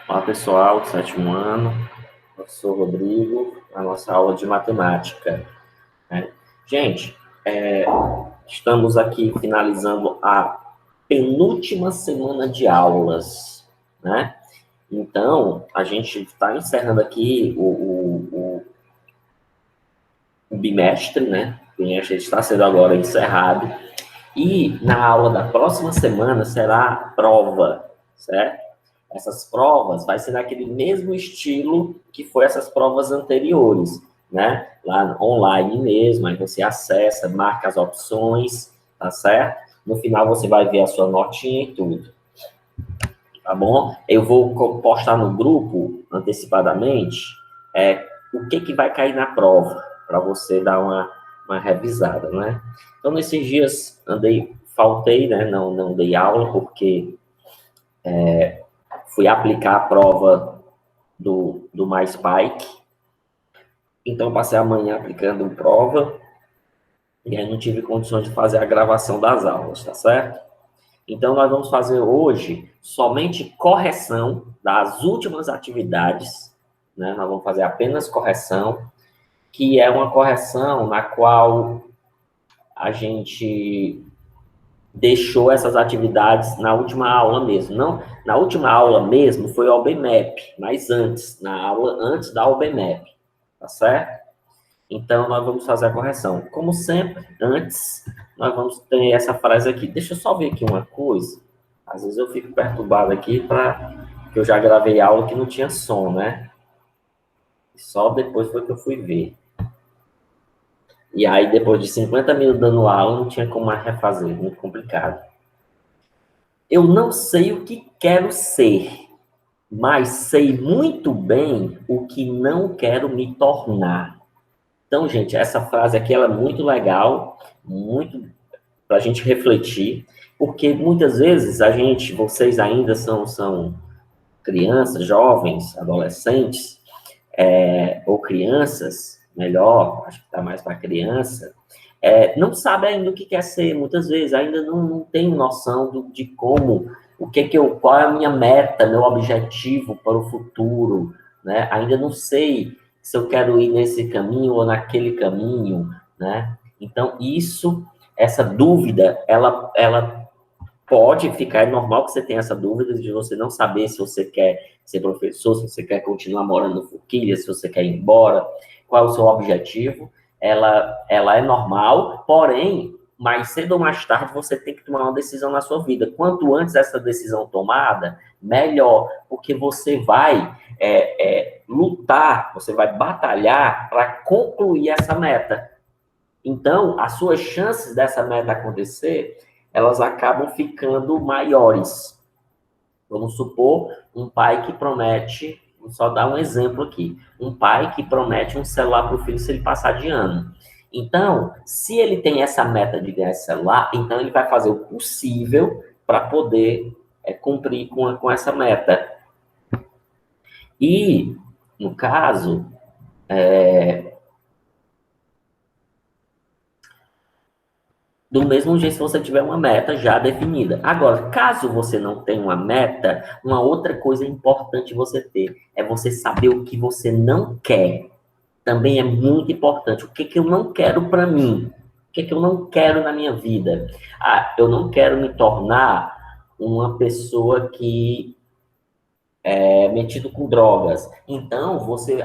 Olá, pessoal do sétimo ano, professor Rodrigo, a nossa aula de matemática, né? Gente, estamos aqui finalizando a penúltima semana de aulas, né? Então, a gente está encerrando aqui o bimestre, né? O bimestre está sendo agora encerrado. E na aula da próxima semana será a prova, certo? Essas provas vai ser naquele mesmo estilo que foi essas provas anteriores, né? Lá online mesmo, aí você acessa, marca as opções, tá certo? No final você vai ver a sua notinha e tudo, tá bom? Eu vou postar no grupo antecipadamente o que vai cair na prova, para você dar uma revisada, né? Então, nesses dias faltei, né? Não dei aula, porque fui aplicar a prova do MySpike. Então, passei a manhã aplicando prova, e aí não tive condições de fazer a gravação das aulas, tá certo? Então, nós vamos fazer hoje somente correção das últimas atividades, né? Nós vamos fazer apenas correção, que é uma correção na qual a gente deixou essas atividades na última aula mesmo. Não, na última aula mesmo foi o OBMAP, mas antes, na aula antes da OBMAP, tá certo? Então, nós vamos fazer a correção. Como sempre, antes, nós vamos ter essa frase aqui. Deixa eu só ver aqui uma coisa. Às vezes eu fico perturbado aqui, porque eu já gravei aula que não tinha som, né? Só depois foi que eu fui ver. E aí, depois de 50 minutos dando aula, não tinha como mais refazer. Muito complicado. Eu não sei o que quero ser, mas sei muito bem o que não quero me tornar. Então, gente, essa frase aqui ela é muito legal, muito para a gente refletir, porque muitas vezes vocês ainda são crianças, jovens, adolescentes, ou crianças, melhor, acho que está mais para criança, não sabe ainda o que quer ser, muitas vezes, ainda não tem noção de como, qual é a minha meta, meu objetivo para o futuro, né? Ainda não sei se eu quero ir nesse caminho ou naquele caminho, né? Então, essa dúvida, ela pode ficar, é normal que você tenha essa dúvida de você não saber se você quer ser professor, se você quer continuar morando no Forquilha, se você quer ir embora, qual é o seu objetivo. Ela é normal, porém, mais cedo ou mais tarde você tem que tomar uma decisão na sua vida. Quanto antes essa decisão tomada, melhor, porque você vai lutar, você vai batalhar para concluir essa meta. Então, as suas chances dessa meta acontecer, elas acabam ficando maiores. Vamos supor um pai que promete, vou só dar um exemplo aqui, um pai que promete um celular para o filho se ele passar de ano. Então, se ele tem essa meta de ganhar esse celular, então ele vai fazer o possível para poder cumprir com essa meta. E, no caso, do mesmo jeito se você tiver uma meta já definida. Agora, caso você não tenha uma meta, uma outra coisa importante você ter é você saber o que você não quer. Também é muito importante. O que eu não quero para mim? O que eu não quero na minha vida? Ah, eu não quero me tornar uma pessoa que é metido com drogas. Então,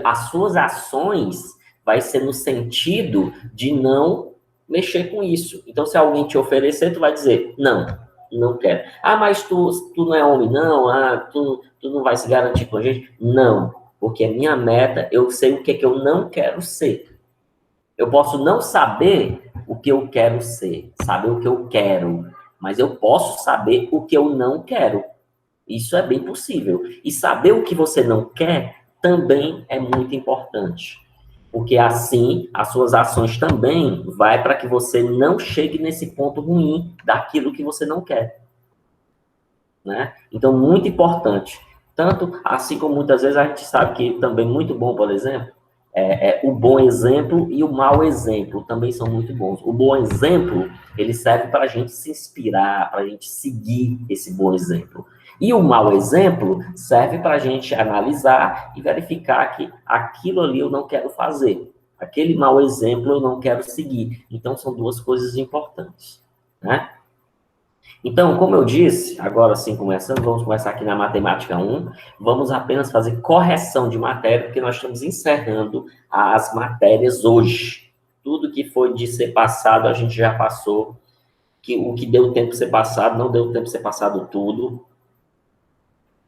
as suas ações vai ser no sentido de não mexer com isso. Então, se alguém te oferecer, tu vai dizer, não quero. Ah, mas tu não é homem, não? Ah, tu não vai se garantir com a gente? Não, porque a minha meta, eu sei o que eu não quero ser. Eu posso não saber o que eu quero ser, saber o que eu quero, mas eu posso saber o que eu não quero. Isso é bem possível. E saber o que você não quer também é muito importante. Porque assim, as suas ações também vai para que você não chegue nesse ponto ruim daquilo que você não quer. Né? Então, muito importante. Tanto assim como muitas vezes a gente sabe que também muito bom, por exemplo, O bom exemplo e o mau exemplo também são muito bons. O bom exemplo, ele serve para a gente se inspirar, para a gente seguir esse bom exemplo. E o mau exemplo serve para a gente analisar e verificar que aquilo ali eu não quero fazer. Aquele mau exemplo eu não quero seguir. Então, são duas coisas importantes, né? Então, como eu disse, agora sim começando, vamos começar aqui na matemática 1, vamos apenas fazer correção de matéria, porque nós estamos encerrando as matérias hoje. Tudo que foi de ser passado, a gente já passou, o que deu tempo de ser passado, não deu tempo de ser passado tudo,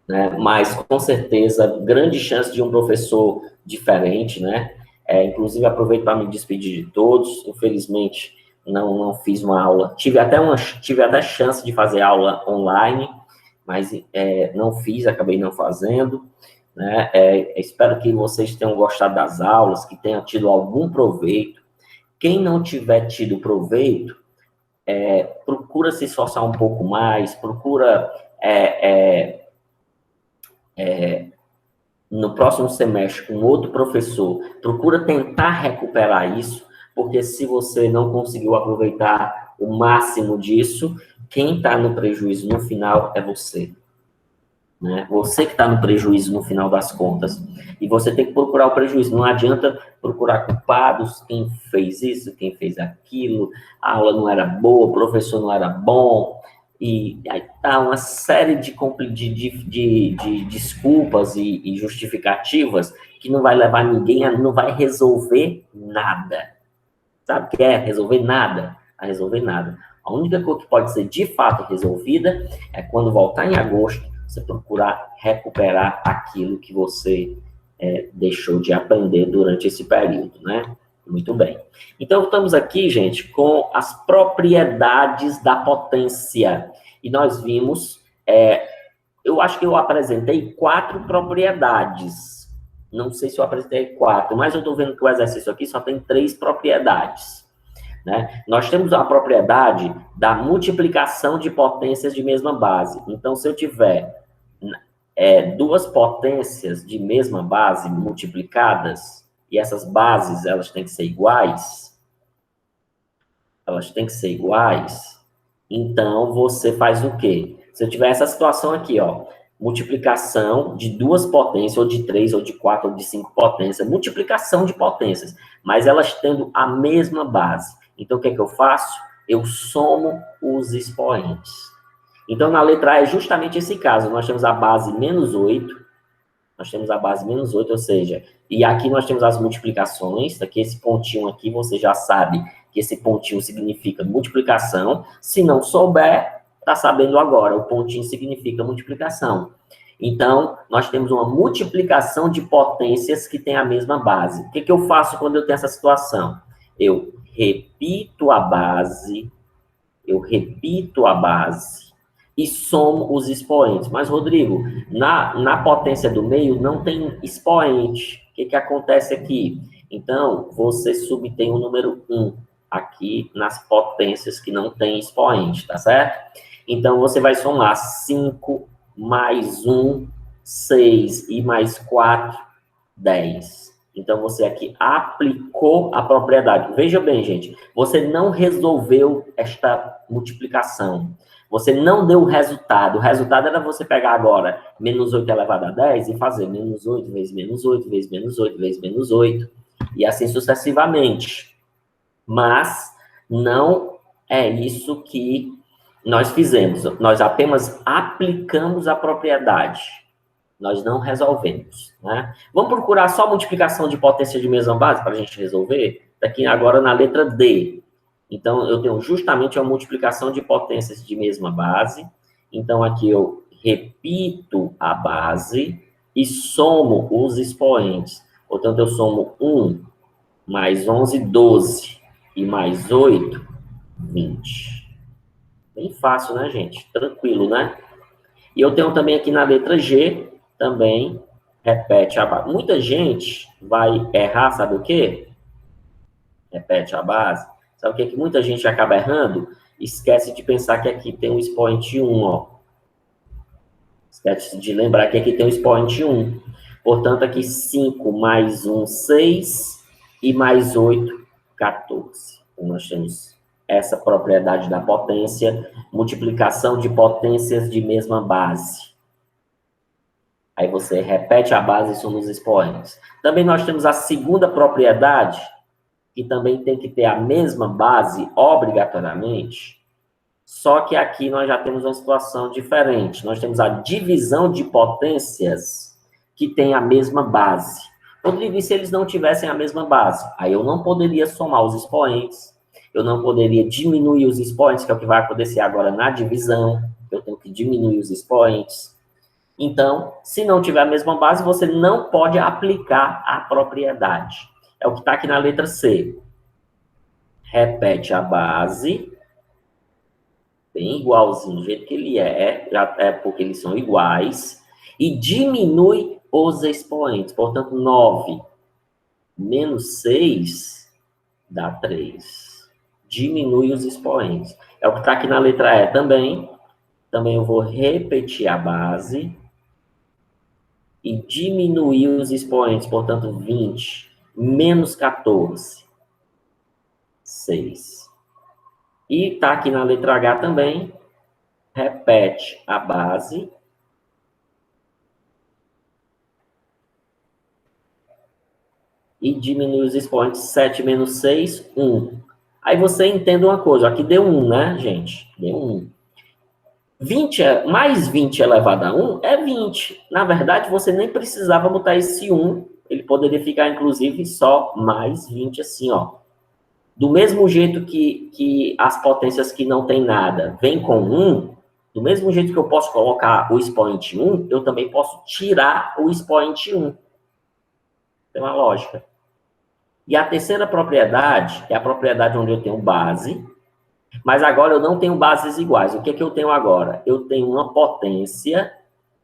né? Mas, com certeza, grande chance de um professor diferente, né? Inclusive, aproveito para me despedir de todos, infelizmente não fiz uma aula. Tive até chance de fazer aula online, mas não fiz, acabei não fazendo. Né? Espero que vocês tenham gostado das aulas, que tenham tido algum proveito. Quem não tiver tido proveito, procura se esforçar um pouco mais, procura no próximo semestre com outro professor, procura tentar recuperar isso, porque se você não conseguiu aproveitar o máximo disso, quem está no prejuízo no final é você. Né? Você que está no prejuízo no final das contas. E você tem que procurar o prejuízo. Não adianta procurar culpados, quem fez isso, quem fez aquilo, a aula não era boa, o professor não era bom, e aí tá uma série de desculpas e justificativas que não vai levar ninguém, não vai resolver nada. Sabe o que é resolver nada? A resolver nada. A única coisa que pode ser de fato resolvida é quando voltar em agosto, você procurar recuperar aquilo que você deixou de aprender durante esse período, né? Muito bem. Então, estamos aqui, gente, com as propriedades da potência. E nós vimos, eu acho que eu apresentei 4 propriedades. Não sei se eu apresentei 4, mas eu estou vendo que o exercício aqui só tem 3 propriedades. Né? Nós temos a propriedade da multiplicação de potências de mesma base. Então, se eu tiver 2 potências de mesma base multiplicadas, e essas bases, elas têm que ser iguais, então você faz o quê? Se eu tiver essa situação aqui, ó, multiplicação de 2 potências, ou de 3, ou de 4, ou de 5 potências, multiplicação de potências, mas elas tendo a mesma base. Então, o que é que eu faço? Eu somo os expoentes. Então, na letra A é justamente esse caso. Nós temos a base menos 8, ou seja, e aqui nós temos as multiplicações, aqui esse pontinho aqui, você já sabe que esse pontinho significa multiplicação. Se não souber, está sabendo agora, o pontinho significa multiplicação. Então, nós temos uma multiplicação de potências que tem a mesma base. O que eu faço quando eu tenho essa situação? Eu repito a base e somo os expoentes. Mas, Rodrigo, na potência do meio não tem expoente. O que acontece aqui? Então, você subtém o número 1 aqui nas potências que não tem expoente, tá certo? Então, você vai somar 5 mais 1, 6 e mais 4, 10. Então, você aqui aplicou a propriedade. Veja bem, gente, você não resolveu esta multiplicação. Você não deu o resultado. O resultado era você pegar agora menos 8 elevado a 10 e fazer menos 8 vezes menos 8 vezes menos 8 vezes menos 8, e assim sucessivamente. Mas não é isso que nós fizemos. Nós apenas aplicamos a propriedade. Nós não resolvemos, né? Vamos procurar só multiplicação de potência de mesma base para a gente resolver? Daqui agora na letra D. Então, eu tenho justamente a multiplicação de potências de mesma base. Então, aqui eu repito a base e somo os expoentes. Portanto, eu somo 1 mais 11, 12. E mais 8, 20. Bem fácil, né, gente? Tranquilo, né? E eu tenho também aqui na letra G, também repete a base. Muita gente vai errar, sabe o quê? Repete a base. Sabe o que muita gente acaba errando? Esquece de pensar que aqui tem um expoente 1, ó. Esquece de lembrar que aqui tem um expoente 1. Portanto, aqui 5 mais 1, 6, e mais 8, 14. Então, nós temos essa propriedade da potência, multiplicação de potências de mesma base. Aí você repete a base e soma os expoentes. Também nós temos a segunda propriedade, que também tem que ter a mesma base obrigatoriamente, só que aqui nós já temos uma situação diferente. Nós temos a divisão de potências que tem a mesma base. Poderia se eles não tivessem a mesma base. Aí eu não poderia somar os expoentes, eu não poderia diminuir os expoentes, que é o que vai acontecer agora na divisão. Eu tenho que diminuir os expoentes. Então, se não tiver a mesma base, você não pode aplicar a propriedade. É o que está aqui na letra C. Repete a base, bem igualzinho do jeito que ele já é porque eles são iguais, e diminui os expoentes. Portanto, 9 menos 6 dá 3. Diminui os expoentes. É o que está aqui na letra E também. Também eu vou repetir a base e diminuir os expoentes. Portanto, 20 menos 14, 6. E está aqui na letra H também. Repete a base. E diminui os expoentes. 7 menos 6, 1. Aí você entende uma coisa. Aqui deu 1, né, gente? Deu 1. 20 mais 20 elevado a 1 é 20. Na verdade, você nem precisava botar esse 1. Ele poderia ficar, inclusive, só mais 20 assim, ó. Do mesmo jeito que as potências que não tem nada vêm com 1, do mesmo jeito que eu posso colocar o expoente 1, eu também posso tirar o expoente 1. Tem uma lógica. E a terceira propriedade é a propriedade onde eu tenho base, mas agora eu não tenho bases iguais. O que é que eu tenho agora? Eu tenho uma potência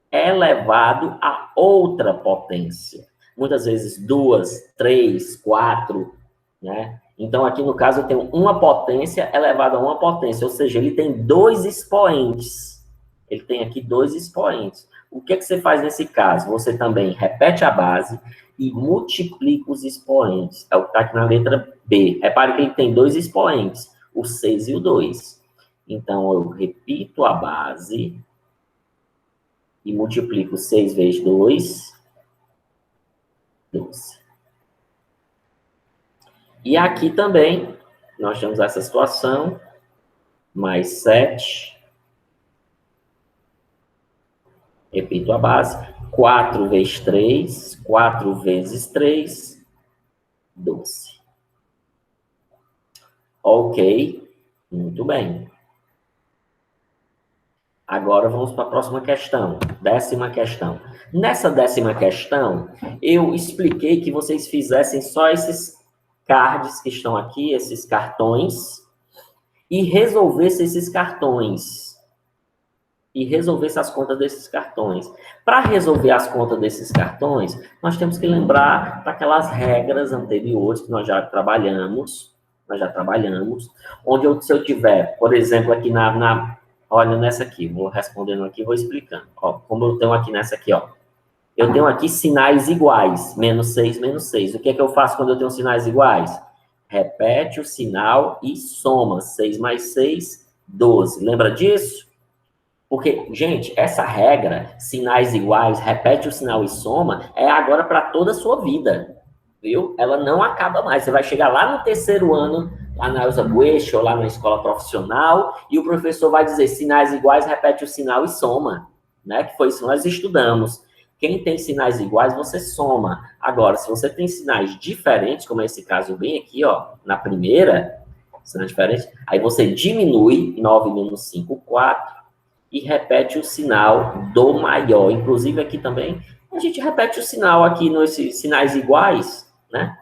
elevado a outra potência. Muitas vezes 2, 3, 4, né? Então, aqui no caso, eu tenho uma potência elevada a uma potência, ou seja, ele tem 2 expoentes. Ele tem aqui 2 expoentes. O que é que você faz nesse caso? Você também repete a base e multiplica os expoentes. É o que está aqui na letra B. Repare que ele tem 2 expoentes, o 6 e o 2. Então, eu repito a base e multiplico 6 vezes 2, 12. E aqui também, nós temos essa situação, mais 7. Repito a base. 4 vezes 3, 4 vezes 3, 12. Ok, muito bem. Agora vamos para a próxima questão, 10ª questão. Nessa 10ª questão, eu expliquei que vocês fizessem só esses cards que estão aqui, esses cartões, e resolvesse esses cartões. E resolvesse as contas desses cartões. Para resolver as contas desses cartões, nós temos que lembrar daquelas regras anteriores que nós já trabalhamos, onde se eu tiver, por exemplo, aqui olha nessa aqui, vou respondendo aqui, vou explicando. Ó, como eu tenho aqui nessa aqui, ó. Eu tenho aqui sinais iguais, menos 6, menos 6. O que é que eu faço quando eu tenho sinais iguais? Repete o sinal e soma. 6 mais 6, 12. Lembra disso? Porque, gente, essa regra, sinais iguais, repete o sinal e soma, é agora para toda a sua vida, viu? Ela não acaba mais. Você vai chegar lá no 3º ano, lá na Elza Buesch, ou lá na escola profissional, e o professor vai dizer sinais iguais, repete o sinal e soma, né? Que foi isso que nós estudamos. Quem tem sinais iguais, você soma. Agora, se você tem sinais diferentes, como é esse caso bem aqui, ó, na primeira, sinais diferentes, aí você diminui 9 menos 5, 4, e repete o sinal do maior. Inclusive, aqui também, a gente repete o sinal aqui nos sinais iguais, né?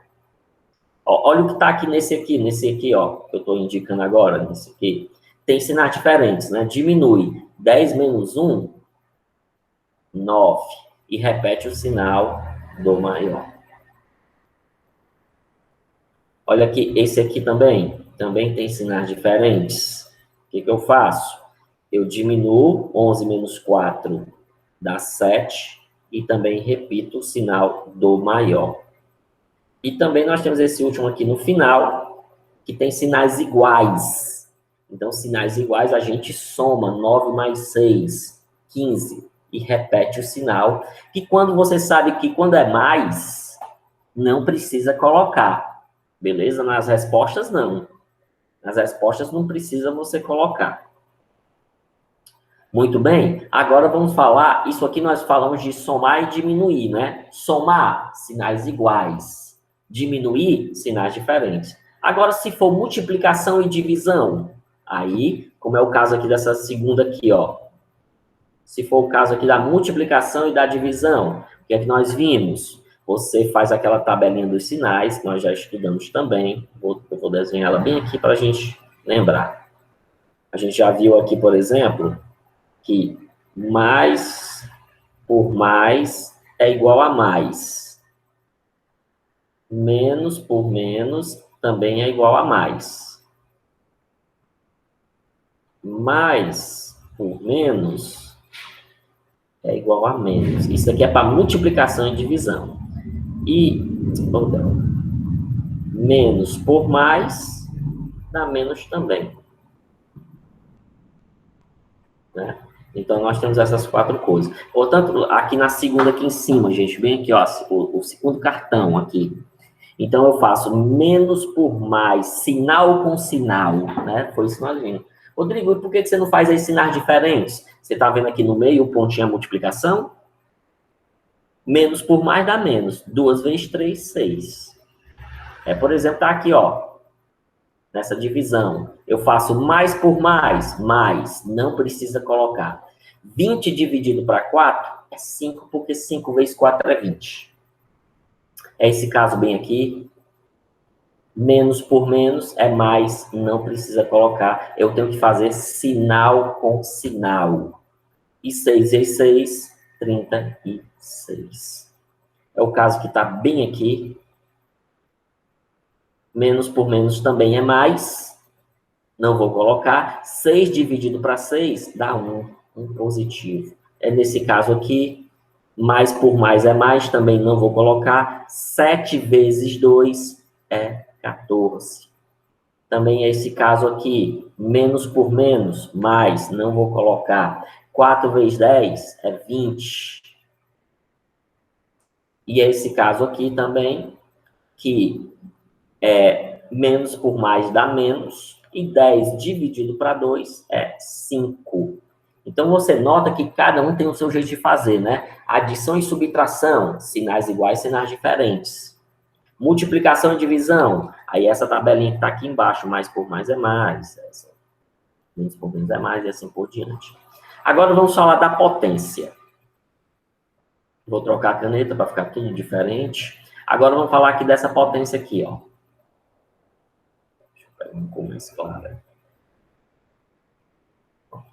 Ó, olha o que está aqui nesse aqui, ó, que eu estou indicando agora, nesse aqui. Tem sinais diferentes, né? Diminui 10 menos 1, 9. E repete o sinal do maior. Olha aqui, esse aqui também tem sinais diferentes. O que eu faço? Eu diminuo 11 menos 4 dá 7. e também repito o sinal do maior. E também nós temos esse último aqui no final, que tem sinais iguais. Então, sinais iguais, a gente soma 9 mais 6, 15, e repete o sinal. E quando você sabe que quando é mais, não precisa colocar. Beleza? Nas respostas, não. Nas respostas, não precisa você colocar. Muito bem, agora vamos falar, isso aqui nós falamos de somar e diminuir, né? Somar, sinais iguais. Diminuir, sinais diferentes. Agora, se for multiplicação e divisão, aí, como é o caso aqui dessa segunda aqui, ó. Se for o caso aqui da multiplicação e da divisão, o que é que nós vimos? Você faz aquela tabelinha dos sinais, que nós já estudamos também. Eu vou desenhar ela bem aqui para a gente lembrar. A gente já viu aqui, por exemplo, que mais por mais é igual a mais. Menos por menos também é igual a mais. Mais por menos é igual a menos. Isso aqui é para multiplicação e divisão. E menos por mais dá menos também. Né? Então, nós temos essas 4 coisas. Portanto, aqui na segunda, aqui em cima, gente, bem aqui, ó, o segundo cartão aqui. Então, eu faço menos por mais, sinal com sinal, né? Foi isso que nós vimos. Rodrigo, por que você não faz aí sinais diferentes? Você está vendo aqui no meio o pontinho a multiplicação? Menos por mais dá menos. 2 vezes 3, 6. Por exemplo, tá aqui, ó. Nessa divisão. Eu faço mais por mais, mais. Não precisa colocar. 20 dividido para 4 é 5, porque 5 vezes 4 é 20. É esse caso bem aqui. Menos por menos é mais, não precisa colocar. Eu tenho que fazer sinal com sinal. E 6 vezes 6, 36. É o caso que está bem aqui. Menos por menos também é mais. Não vou colocar. 6 dividido para 6 dá 1. Um positivo. É nesse caso aqui. Mais por mais é mais, também não vou colocar. 7 vezes 2 é 14. Também é esse caso aqui. Menos por menos, mais, não vou colocar. 4 vezes 10 é 20. E é esse caso aqui também, que menos por mais dá menos. E 10 dividido para 2 é 5. Então, você nota que cada um tem o seu jeito de fazer, né? Adição e subtração, sinais iguais, sinais diferentes. Multiplicação e divisão, aí essa tabelinha que está aqui embaixo, mais por mais é mais, menos por menos é mais, e assim por diante. Agora, vamos falar da potência. Vou trocar a caneta para ficar tudo diferente. Agora, vamos falar aqui dessa potência aqui, ó. Deixa eu pegar um pouco mais claro.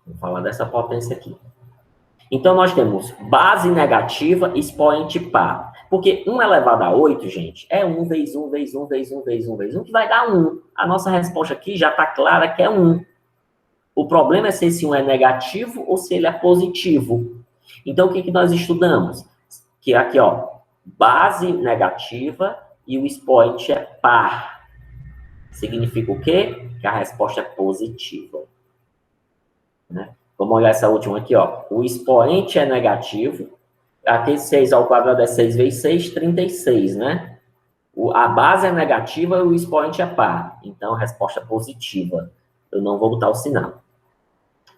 Vou falar dessa potência aqui. Então, nós temos base negativa, expoente par. Porque 1 elevado a 8, gente, é 1 vezes 1 vezes 1 vezes 1 vezes 1 vezes 1, que vai dar 1. A nossa resposta aqui já está clara que é 1. O problema é se esse 1 é negativo ou se ele é positivo. Então, o que nós estudamos? Que aqui, ó, base negativa e o expoente é par. Significa o quê? Que a resposta é positiva. Né? Vamos olhar essa última aqui, ó. O expoente é negativo. Aqui 6 ao quadrado é 6 vezes 6, 36, né? A base é negativa e o expoente é par. Então, a resposta é positiva. Eu não vou botar o sinal.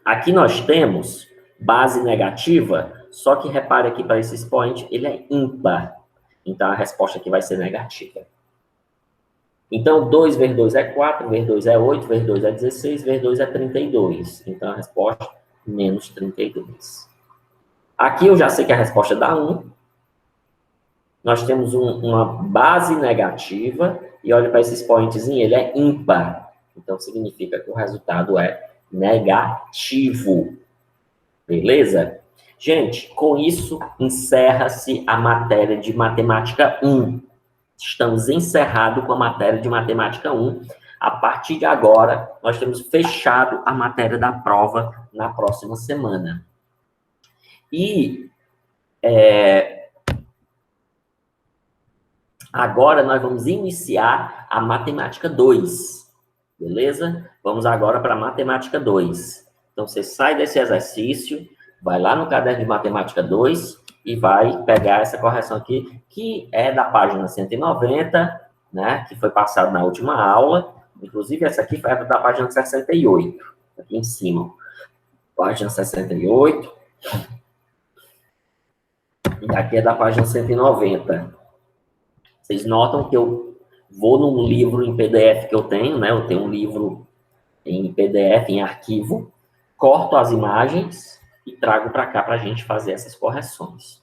Aqui nós temos base negativa, só que repare aqui para esse expoente, ele é ímpar. Então, a resposta aqui vai ser negativa. Então, 2 vezes 2 é 4, vezes 2 é 8, vezes 2 é 16, vezes 2 é 32. Então, a resposta, menos 32. Aqui eu já sei que a resposta dá 1. Nós temos uma base negativa, e olha para esse expoentezinho, ele é ímpar. Então, significa que o resultado é negativo. Beleza? Gente, com isso, encerra-se a matéria de Matemática 1. Estamos encerrados com a matéria de Matemática 1. A partir de agora, nós temos fechado a matéria da prova na próxima semana. E Agora nós vamos iniciar a matemática 2, beleza? Vamos agora para a matemática 2. Então, você sai desse exercício, vai lá no caderno de matemática 2 e vai pegar essa correção aqui, que é da página 190, né? Que foi passada na última aula. Inclusive, essa aqui foi da página 68, aqui em cima. Página 68. E aqui é da página 190. Vocês notam que eu vou num livro em PDF que eu tenho, né? Eu tenho um livro em PDF, em arquivo, corto as imagens e trago para cá para a gente fazer essas correções.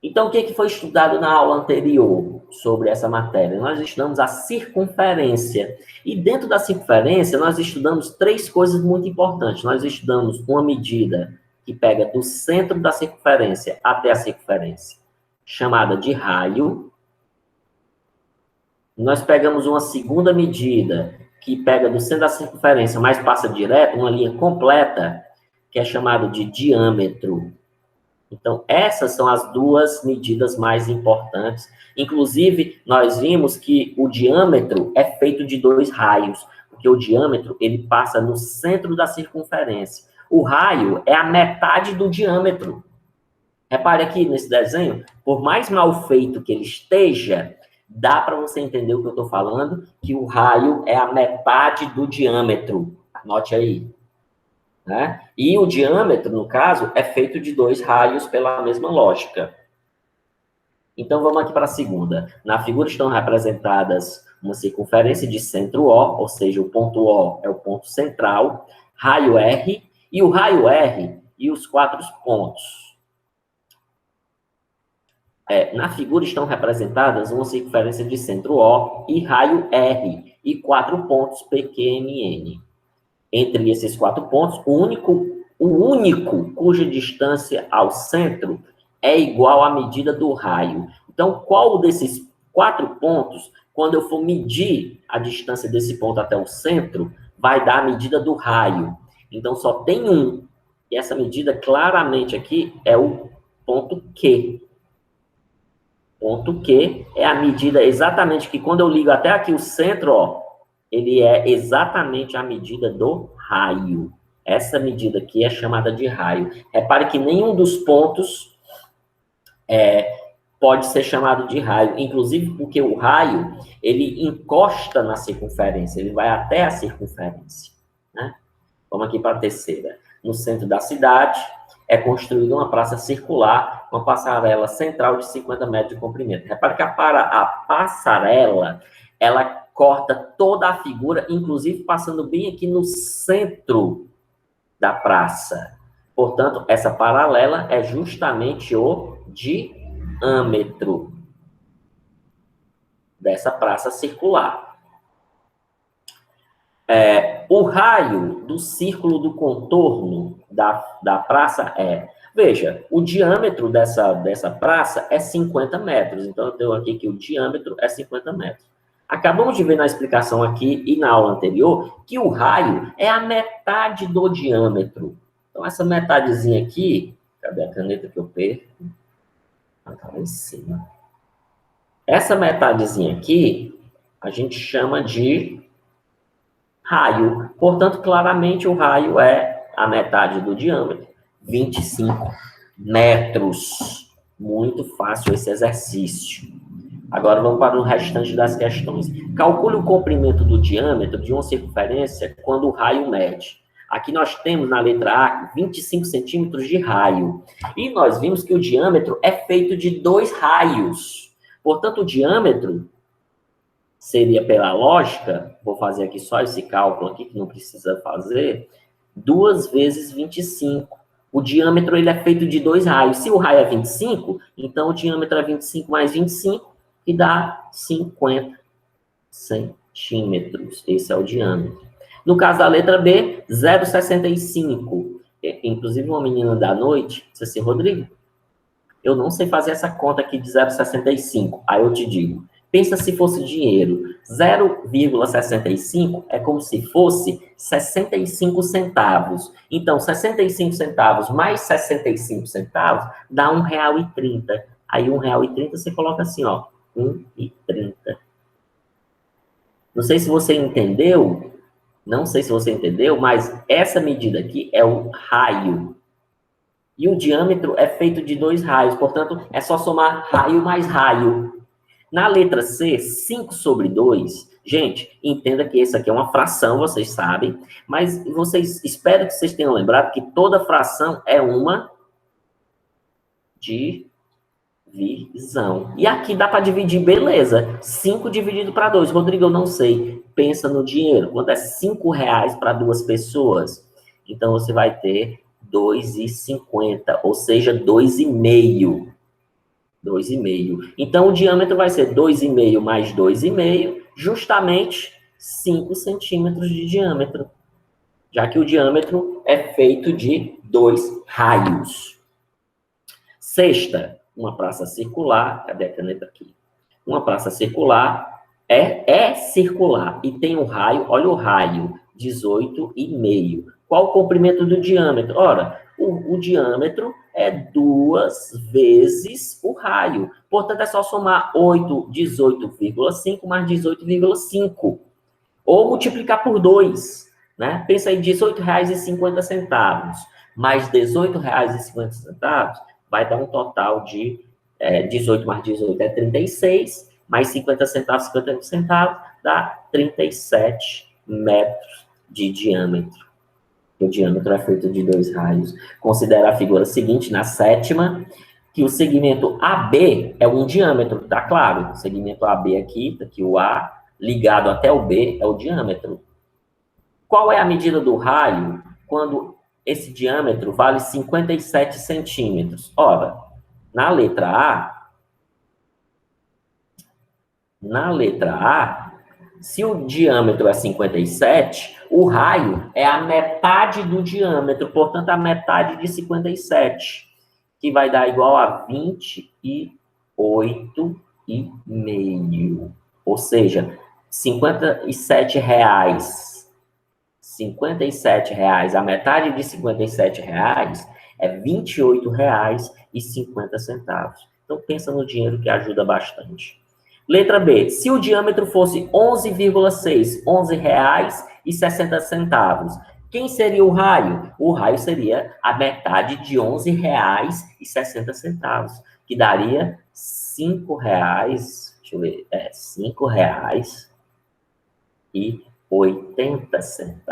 Então, o que foi estudado na aula anterior sobre essa matéria? Nós estudamos a circunferência. E dentro da circunferência, nós estudamos 3 coisas muito importantes. Nós estudamos uma medida que pega do centro da circunferência até a circunferência, chamada de raio. Nós pegamos uma segunda medida que pega do centro da circunferência, mas passa direto, uma linha completa, que é chamada de diâmetro. Então, essas são as 2 medidas mais importantes. Inclusive, nós vimos que o diâmetro é feito de 2 raios, porque o diâmetro, ele passa no centro da circunferência. O raio é a metade do diâmetro. Repare aqui nesse desenho, por mais mal feito que ele esteja, dá para você entender o que eu estou falando, que o raio é a metade do diâmetro. Anote aí. Né? E o diâmetro, no caso, é feito de 2 raios pela mesma lógica. Então, vamos aqui para a segunda. Na figura estão representadas uma circunferência de centro O, ou seja, o ponto O é o ponto central, raio R, e o raio R e os 4 pontos. Na figura estão representadas uma circunferência de centro O e raio R, e 4 pontos PQMN. Entre esses 4 pontos, o único cuja distância ao centro é igual à medida do raio. Então, qual desses 4 pontos, quando eu for medir a distância desse ponto até o centro, vai dar a medida do raio? Então, só tem um. E essa medida, claramente aqui, é o ponto Q. Ponto Q é a medida exatamente que, quando eu ligo até aqui o centro, ó, ele é exatamente a medida do raio. Essa medida aqui é chamada de raio. Repare que nenhum dos pontos pode ser chamado de raio, inclusive porque o raio, ele encosta na circunferência, ele vai até a circunferência. Né? Vamos aqui para a terceira. No centro da cidade, é construída uma praça circular, uma passarela central de 50 metros de comprimento. Repare que a passarela, ela corta toda a figura, inclusive passando bem aqui no centro da praça. Portanto, essa paralela é justamente o diâmetro dessa praça circular. O raio do círculo do contorno da praça veja, o diâmetro dessa praça é 50 metros. Então, eu tenho aqui que o diâmetro é 50 metros. Acabamos de ver na explicação aqui e na aula anterior que o raio é a metade do diâmetro. Então, essa metadezinha aqui, cadê a caneta que eu perco? Está lá em cima. Essa metadezinha aqui, a gente chama de raio. Portanto, claramente, o raio é a metade do diâmetro, 25 metros. Muito fácil esse exercício. Agora, vamos para o restante das questões. Calcule o comprimento do diâmetro de uma circunferência quando o raio mede. Aqui nós temos, na letra A, 25 centímetros de raio. E nós vimos que o diâmetro é feito de 2 raios. Portanto, o diâmetro seria, pela lógica, vou fazer aqui só esse cálculo aqui, que não precisa fazer, 2 vezes 25. O diâmetro ele é feito de 2 raios. Se o raio é 25, então o diâmetro é 25 mais 25, que dá 50 centímetros. Esse é o diâmetro. No caso da letra B, 0,65. Inclusive, uma menina da noite disse assim, Rodrigo, eu não sei fazer essa conta aqui de 0,65. Aí eu te digo, Pensa se fosse dinheiro. 0,65 é como se fosse 65 centavos. Então, 65 centavos mais 65 centavos dá R$1,30. Aí, R$1,30 você coloca assim, ó, 1,30. Não sei se você entendeu, mas essa medida aqui é o raio. E o diâmetro é feito de 2 raios, portanto, é só somar raio mais raio. Na letra C, 5 sobre 2, gente, entenda que isso aqui é uma fração, vocês sabem, mas espero que vocês tenham lembrado que toda fração é uma divisão. E aqui dá para dividir, beleza. 5 dividido para 2. Rodrigo, eu não sei. Pensa no dinheiro. Quando é R$5 para 2 pessoas, então você vai ter 2,50, ou seja, 2,5. 2,5. Então, o diâmetro vai ser 2,5 mais 2,5, justamente 5 centímetros de diâmetro, já que o diâmetro é feito de 2 raios. Sexta, uma praça circular, cadê a caneta aqui? Uma praça circular é circular e tem um raio, olha o raio, 18,5. Qual o comprimento do diâmetro? Ora, o diâmetro é 2 vezes o raio. Portanto, é só somar 18,5 mais 18,5. Ou multiplicar por 2. Né? Pensa aí, R$18,50 mais R$18,50 vai dar um total de 18 mais 18 é 36, mais 50 centavos, 50 centavos, dá 37 metros de diâmetro. O diâmetro é feito de 2 raios. Considera a figura seguinte, na sétima, que o segmento AB é um diâmetro, tá claro? O segmento AB aqui, aqui o A, ligado até o B, é o diâmetro. Qual é a medida do raio quando esse diâmetro vale 57 centímetros? Ora, na letra A, se o diâmetro é 57, o raio é a metade do diâmetro, portanto, a metade de 57, que vai dar igual a 28,5. Ou seja, R$57. R$57, a metade de R$57 é R$28,50. Então, pensa no dinheiro que ajuda bastante. Letra B, se o diâmetro fosse 11,6, R$11,60, quem seria o raio? O raio seria a metade de R$11,60, que daria R$5, deixa eu ver, R$5,80.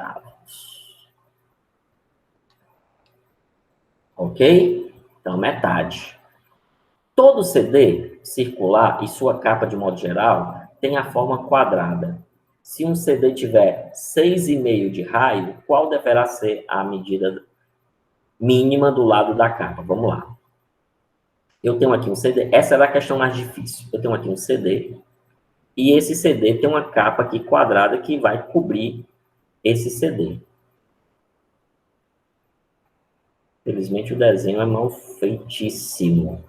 Ok? Então, metade. Todo CD circular e sua capa, de modo geral, tem a forma quadrada. Se um CD tiver 6,5 de raio, qual deverá ser a medida mínima do lado da capa? Vamos lá. Eu tenho aqui um CD, essa era a questão mais difícil. Eu tenho aqui um CD, e esse CD tem uma capa aqui quadrada que vai cobrir esse CD. Felizmente o desenho é mal feitíssimo.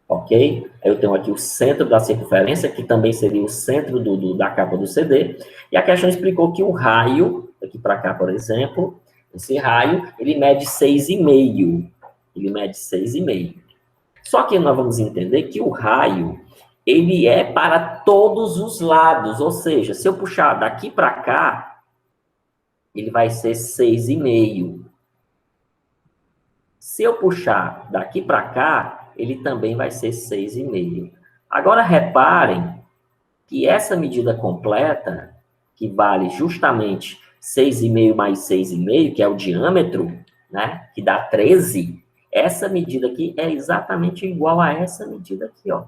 Ok? Eu tenho aqui o centro da circunferência, que também seria o centro da capa do CD. E a questão explicou que o raio, aqui para cá, por exemplo, esse raio, ele mede 6,5. Ele mede 6,5. Só que nós vamos entender que o raio, ele é para todos os lados. Ou seja, se eu puxar daqui para cá, ele vai ser 6,5. Se eu puxar daqui para cá, ele também vai ser 6,5. Agora, reparem que essa medida completa, que vale justamente 6,5 mais 6,5, que é o diâmetro, né, que dá 13, essa medida aqui é exatamente igual a essa medida aqui, ó.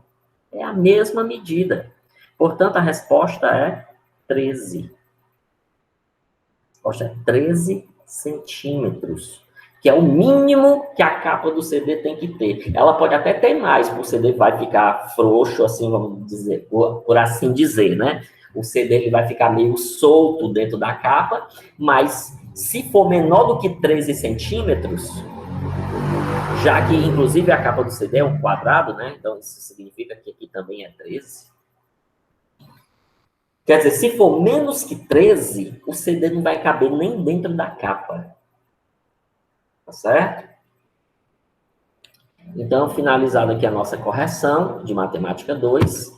É a mesma medida. Portanto, a resposta é 13. A resposta é 13 centímetros. Que é o mínimo que a capa do CD tem que ter. Ela pode até ter mais, porque o CD vai ficar frouxo, assim, vamos dizer, por assim dizer, né? O CD ele vai ficar meio solto dentro da capa, mas se for menor do que 13 centímetros, já que, inclusive, a capa do CD é um quadrado, né? Então, isso significa que aqui também é 13. Quer dizer, se for menos que 13, o CD não vai caber nem dentro da capa. Tá certo? Então, finalizada aqui a nossa correção de matemática 2.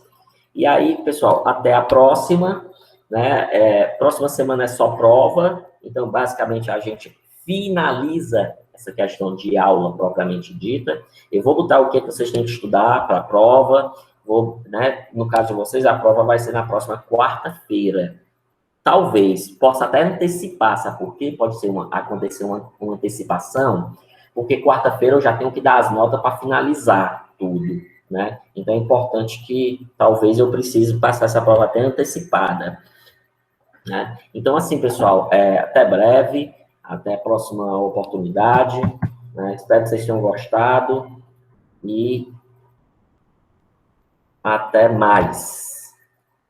E aí, pessoal, até a próxima. Né? Próxima semana é só prova. Então, basicamente, a gente finaliza essa questão de aula propriamente dita. Eu vou botar o que vocês têm que estudar para a prova. Né? No caso de vocês, a prova vai ser na próxima quarta-feira. Talvez, possa até antecipar, sabe por quê? Pode ser acontecer uma antecipação, porque quarta-feira eu já tenho que dar as notas para finalizar tudo, né? Então é importante que talvez eu precise passar essa prova até antecipada, né? Então, assim, pessoal, até breve, até a próxima oportunidade, né? Espero que vocês tenham gostado e até mais.